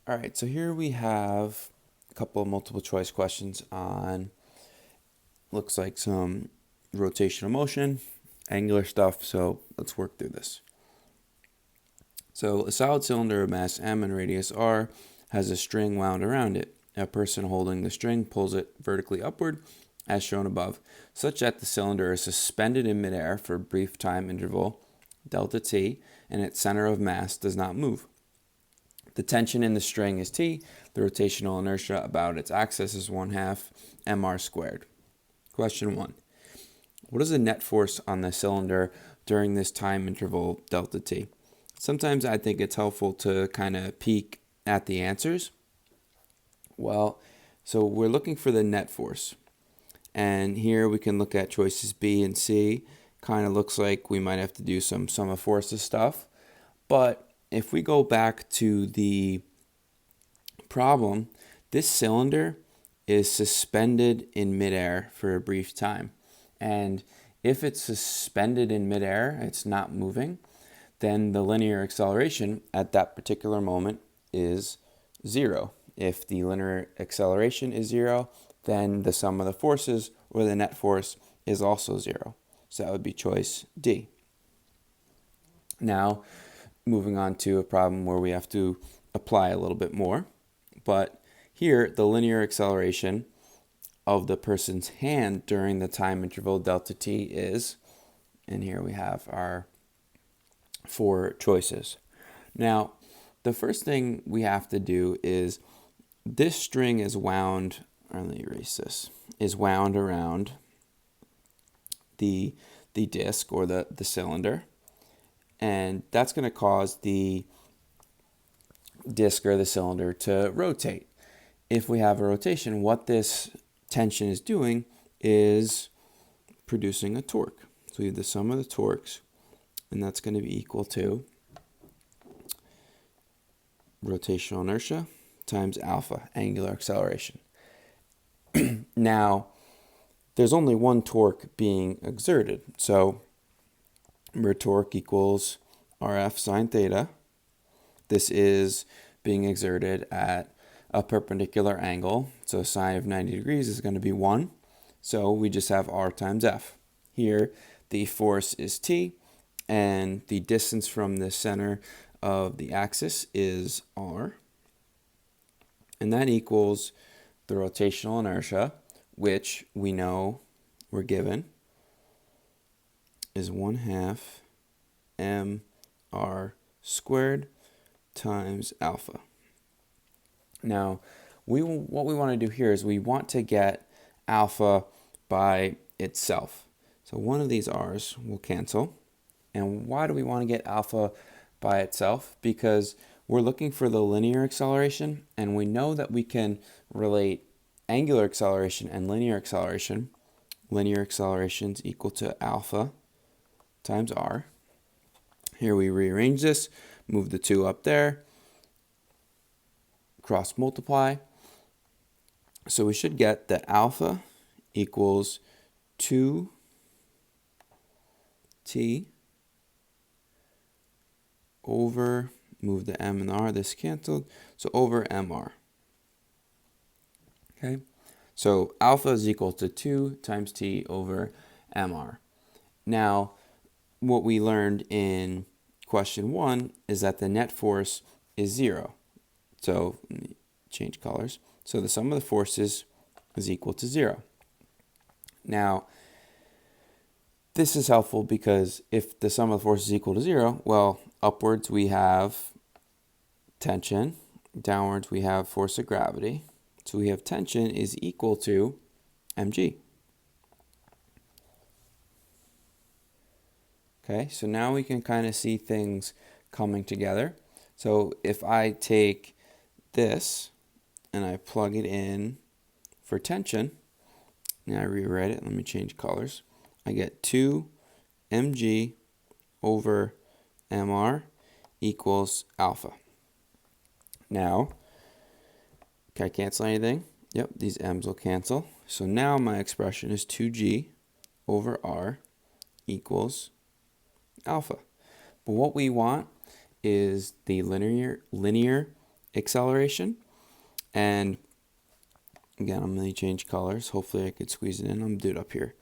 All right, so here we have a couple of multiple choice questions on, looks like some rotational motion, angular stuff, so let's work through this. So a solid cylinder of mass m and radius r has a string wound around it. A person holding the string pulls it vertically upward, as shown above, such that the cylinder is suspended in midair for a brief time interval, delta t, and its center of mass does not move. The tension in the string is T. The rotational inertia about its axis is 1/2 mr squared. Question 1. What is the net force on the cylinder during this time interval delta T? Sometimes I think it's helpful to kind of peek at the answers. Well, so we're looking for the net force. And here we can look at choices B and C. Kind of looks like we might have to do some sum of forces stuff. But if we go back to the problem, this cylinder is suspended in midair for a brief time. And if it's suspended in midair, it's not moving, then the linear acceleration at that particular moment is 0. If the linear acceleration is 0, then the sum of the forces, or the net force, is also 0. So that would be choice D. Now, moving on to a problem where we have to apply a little bit more. But here, the linear acceleration of the person's hand during the time interval delta t is, and here we have our 4 choices. Now, the first thing we have to do is this string is wound, or let me erase this, is wound around the disc or the cylinder. And that's going to cause the disc or the cylinder to rotate. If we have a rotation, what this tension is doing is producing a torque. So we have the sum of the torques, and that's going to be equal to rotational inertia times alpha, angular acceleration. Now, there's only one torque being exerted. So torque equals RF sine theta. This is being exerted at a perpendicular angle. So sine of 90 degrees is going to be 1. So we just have R times F. Here, the force is T, and the distance from the center of the axis is R. And that equals the rotational inertia, which we know we're given is 1/2 mr squared times alpha. Now, what we want to do here is we want to get alpha by itself. So one of these r's will cancel. And why do we want to get alpha by itself? Because we're looking for the linear acceleration, and we know that we can relate angular acceleration and linear acceleration. Linear acceleration is equal to alpha times r. Here we rearrange this, move the 2 up there, cross multiply. So we should get that alpha equals 2t over, move the m and the r, this canceled, so over mr. Okay, so alpha is equal to 2 times t over mr. Now, what we learned in question 1 is that the net force is 0. So let me change colors. So the sum of the forces is equal to 0. Now, this is helpful because if the sum of the forces is equal to 0, well, upwards we have tension, downwards we have force of gravity. So we have tension is equal to mg. Okay, so now we can kind of see things coming together. So if I take this and I plug it in for tension, and I rewrite it, let me change colors, I get 2 mg over mr equals alpha. Now, can I cancel anything? Yep, these m's will cancel. So now my expression is 2g over r equals alpha. But what we want is the linear acceleration. And again, I'm going to change colors. Hopefully I could squeeze it in. I'm going to do it up here.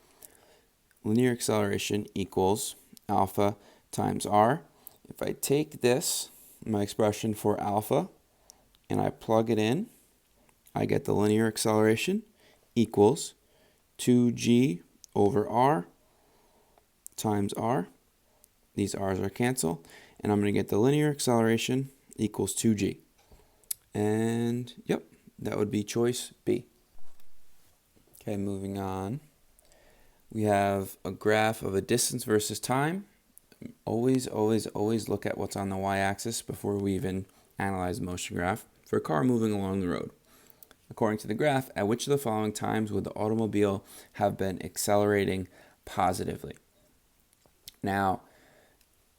Linear acceleration equals alpha times r. If I take this, my expression for alpha, and I plug it in, I get the linear acceleration equals 2g over r times r. These r's are cancel, and I'm going to get the linear acceleration equals 2g. And yep, that would be choice B. Okay, moving on. We have a graph of a distance versus time. Always look at what's on the y-axis before we even analyze the motion graph for a car moving along the road. According to the graph, at which of the following times would the automobile have been accelerating positively? Now,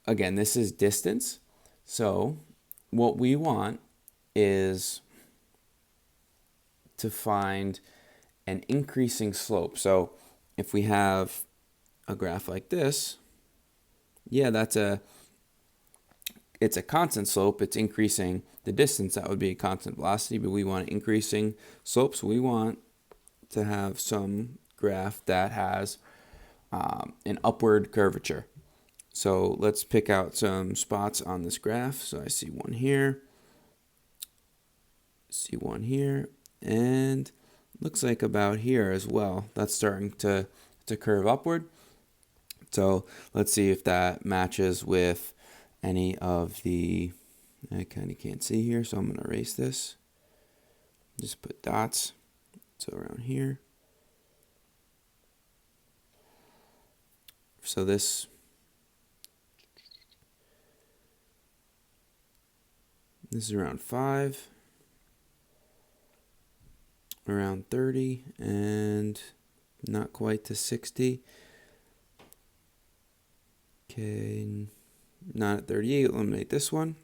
again, this is distance. So what we want is to find an increasing slope. So if we have a graph like this, yeah, it's a constant slope. It's increasing the distance. That would be a constant velocity, but we want increasing slope. So we want to have some graph that has an upward curvature. So let's pick out some spots on this graph. So I see one here, see one here, and looks like about here as well. That's starting to curve upward. So let's see if that matches with any of the, I kind of can't see here, so I'm going to erase this. Just put dots. So around here. So this is around 5, around 30, and not quite to 60. Okay, not at 38, eliminate this one.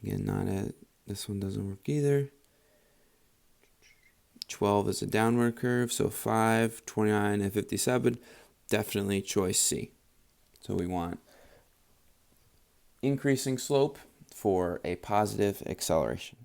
Again, not at, this one doesn't work either. 12 is a downward curve, so 5, 29, and 57, definitely choice C. So we want increasing slope for a positive acceleration.